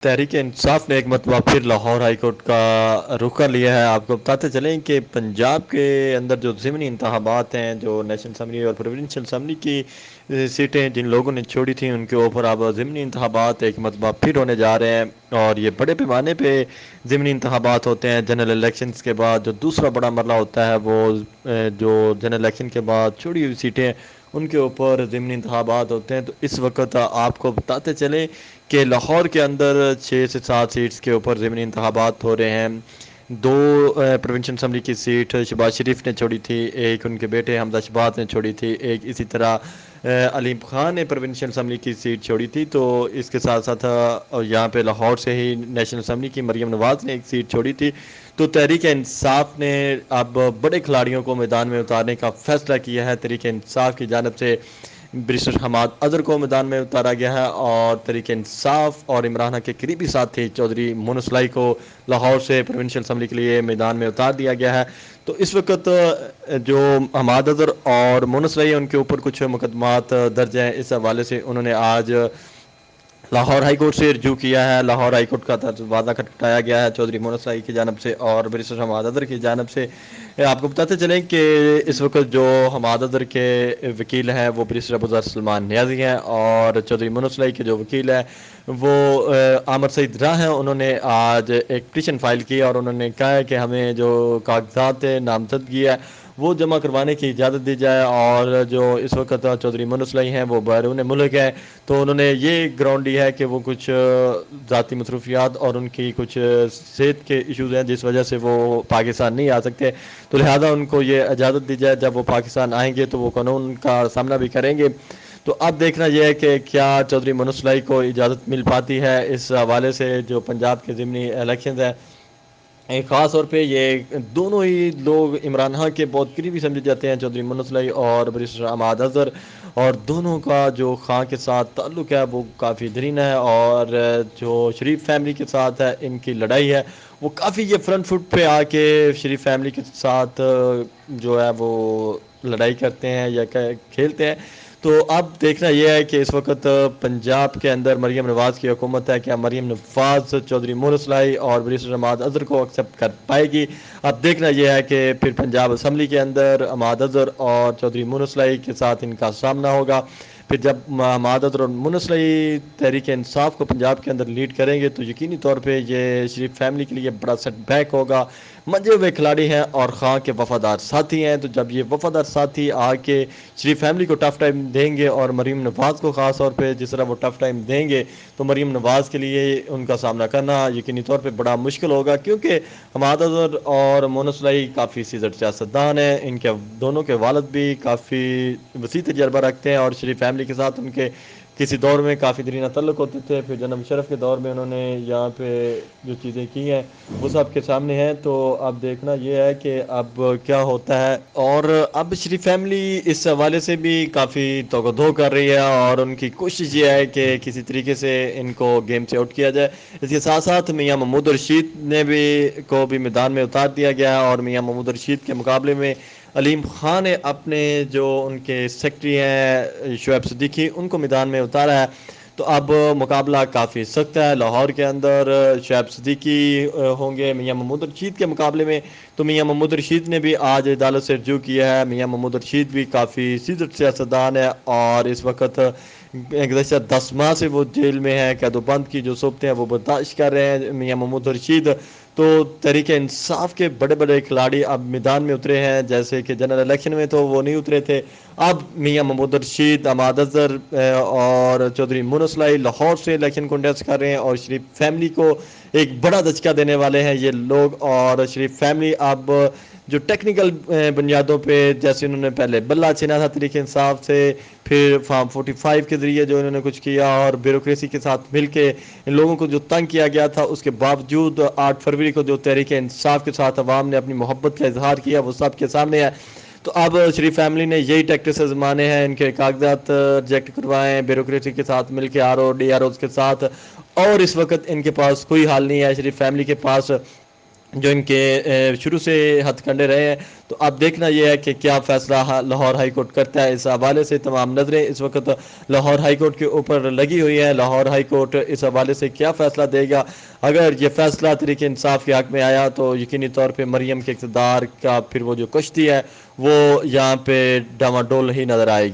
तहरीक इंसाफ ने एक मरतबा फिर लाहौर हाई कोर्ट का रुख कर लिया है। आपको बताते चलें कि पंजाब के अंदर जो ज़िमनी इंतखाबात हैं, जो नेशनल असम्बली और प्रोविंशियल असम्बली की सीटें जिन लोगों ने छोड़ी थी, उनके ऊपर अब ज़िमनी इंतखाबात एक मरतबा फिर होने जा रहे हैं। और ये बड़े पैमाने पे ज़िमनी इंतखाबात होते हैं। जनरल इलेक्शंस के बाद जो दूसरा बड़ा मरला होता है वो जो जनरल इलेक्शन के बाद छोड़ी हुई सीटें उनके ऊपर ज़िमनी इंतखाबात होते हैं। तो इस वक्त आपको बताते चलें कि लाहौर के अंदर 6 से 7 सीट्स के ऊपर ज़मीनी इंतखाबात हो रहे हैं। दो प्रोविंशियल असम्बली की सीट शहबाज शरीफ ने छोड़ी थी, एक उनके बेटे हमजा शहबाज ने छोड़ी थी, एक इसी तरह अलीम खान ने प्रोविंशियल असम्बली की सीट छोड़ी थी। तो इसके साथ साथ यहाँ पे लाहौर से ही नेशनल असम्बली की मरीम नवाज़ ने एक सीट छोड़ी थी। तो तहरीक इंसाफ ने अब बड़े खिलाड़ियों को मैदान में उतारने का फैसला किया है। तहरीक इंसाफ की जानब से बैरिस्टर हमाद अजहर को मैदान में उतारा गया है और तहरीक इंसाफ और इमरान खान के करीबी साथी चौधरी मुनसलाई को लाहौर से प्रोविंशियल असम्बली के लिए मैदान में उतार दिया गया है। तो इस वक्त जो हमाद अजहर और मुनसलाई है उनके ऊपर कुछ मुकदमात दर्ज हैं। इस हवाले से उन्होंने आज लाहौर हाई कोर्ट से रजू किया है। लाहौर हाई कोर्ट का दरवाज़ा खटखटाया गया है चौधरी मुनसलाई की जानब से और बैरिस्टर हमाद अजहर की जानब से। आपको बताते चलें कि इस वक्त जो हमाद अजहर के वकील हैं वो बैरिस्टर अबूज़र सलमान नियाज़ी हैं और चौधरी मुनसलाई के जो वकील हैं वो आमर सईद राह हैं। उन्होंने आज एक पिटीशन फाइल की और उन्होंने कहा है कि हमें जो कागजात नामजदगी है वो जमा करवाने की इजाज़त दी जाए। और जो इस वक्त चौधरी मुनसलाई हैं वो बैरून मुल्क है, तो उन्होंने ये ग्राउंड दी है कि वो कुछ ज़ाती मसरूफियात और उनकी कुछ सेहत के इश्यूज़ हैं जिस वजह से वो पाकिस्तान नहीं आ सकते। तो लिहाजा उनको ये इजाज़त दी जाए, जब वो पाकिस्तान आएंगे तो वो कानून का सामना भी करेंगे। तो अब देखना यह है कि क्या चौधरी मुनसलाई को इजाज़त मिल पाती है। इस हवाले से जो पंजाब के ज़िमनी इलेक्शन है, एक ख़ास तौर पे ये दोनों ही लोग इमरान खान के बहुत करीबी समझे जाते हैं, चौधरी मुनसलाई और बैरिस्टर हमाद अजहर। और दोनों का जो खां के साथ ताल्लुक़ है वो काफ़ी दरीना है और जो शरीफ फैमिली के साथ है इनकी लड़ाई है वो काफ़ी ये फ्रंट फुट पे आके शरीफ फैमिली के साथ जो है वो लड़ाई करते हैं या खेलते हैं। तो अब देखना यह है कि इस वक्त पंजाब के अंदर मरीम नवाज़ की हुकूमत है, क्या मरीम नवाज़ चौधरी मुनसलाई और बैरिस्टर हमाद अजहर को एक्सेप्ट कर पाएगी। अब देखना यह है कि फिर पंजाब असम्बली के अंदर हमाद अजहर और चौधरी मुनसलाई के साथ इनका सामना होगा। फिर जब हमाद अजहर और मुनसलाई तहरीक इंसाफ को पंजाब के अंदर लीड करेंगे तो यकीनी तौर पर ये शरीफ फैमिली के लिए बड़ा सेटबैक होगा। मंजे हुए खिलाड़ी हैं और खां के वफादार साथी हैं, तो जब ये वफादार साथी आके शरीफ फैमिली को टफ़ टाइम देंगे और मरीम नवाज़ को ख़ास तौर पे जिस तरह वो टफ़ टाइम देंगे तो मरीम नवाज़ के लिए उनका सामना करना यकीनी तौर पे बड़ा मुश्किल होगा, क्योंकि हमाद अजहर और मुनसलाई काफ़ी सीज़र्ड सियासतदान हैं। इनके दोनों के वालिद भी काफ़ी वसी तजर्बा रखते हैं और शरीफ फैमिली के साथ उनके किसी दौर में काफ़ी दरीना तल्लुक़ होते थे। फिर जनाब मुशर्रफ के दौर में उन्होंने यहाँ पे जो चीज़ें की हैं वो सब के सामने हैं। तो अब देखना ये है कि अब क्या होता है। और अब शरीफ फैमिली इस हवाले से भी काफ़ी तोगदो कर रही है और उनकी कोशिश ये है कि किसी तरीके से इनको गेम से आउट किया जाए। इसके साथ साथ मियाँ महमूद रशीद ने भी मैदान में उतार दिया गया और मियाँ महमूद रशीद के मुकाबले में अलीम खान ने अपने जो उनके सेक्रेटरी हैं शुएब सिद्दीकी उनको मैदान में उतारा है। तो अब मुकाबला काफ़ी सख्त है। लाहौर के अंदर शुएब सिद्दीकी होंगे मियाँ महमूद रशीद के मुकाबले में। तो मियाँ महमूद रशीद ने भी आज अदालत से रजू किया है। मियाँ महमूद रशीद भी काफ़ी सीज़र्ड सियासतदान है और इस वक्त गुज़श्ता 10 माह से वो जेल में है। कैदोबंद की जो सोबतें हैं वो बर्दाश्त कर रहे हैं मियाँ महमूद रशीद। तो तहरीक इंसाफ के बड़े बड़े खिलाड़ी अब मैदान में उतरे हैं, जैसे कि जनरल इलेक्शन में तो वो नहीं उतरे थे। अब मियाँ महमूद रशीद, हमाद अजहर और चौधरी मुनसलाई लाहौर से इलेक्शन कंटेस्ट कर रहे हैं और शरीफ फैमिली को एक बड़ा दचका देने वाले हैं ये लोग। और शरीफ फैमिली अब जो टेक्निकल बुनियादों पे, जैसे उन्होंने पहले बल्ला छीना था तहरीक इंसाफ से, फिर फार्म 45 के ज़रिए जो इन्होंने कुछ किया और ब्यूरोक्रेसी के साथ मिल के इन लोगों को जो तंग किया गया था, उसके बावजूद 8 फरवरी को जो तहरीक इंसाफ के साथ अवाम ने अपनी मोहब्बत का इजहार किया वो सब के सामने है। तो अब शरीफ फैमिली ने यही टैक्टिक्स आजमाने हैं, इनके कागजात रिजेक्ट करवाएं ब्यूरोक्रेसी के साथ मिल के RO DROs के साथ। और इस वक्त इनके पास कोई हाल नहीं है शरीफ फैमिली के पास جو ان کے شروع سے ہتھ کنڈے رہے ہیں. تو اب دیکھنا یہ ہے کہ کیا فیصلہ لاہور ہائی کورٹ کرتا ہے. اس حوالے سے تمام نظریں اس وقت لاہور ہائی کورٹ کے اوپر لگی ہوئی ہے. لاہور ہائی کورٹ اس حوالے سے کیا فیصلہ دے گا. اگر یہ فیصلہ تحریک انصاف کے حق میں آیا تو یقینی طور پہ مریم کے اقتدار کا پھر وہ جو کشتی ہے وہ یہاں پہ ڈاواڈول ہی نظر آئے گی.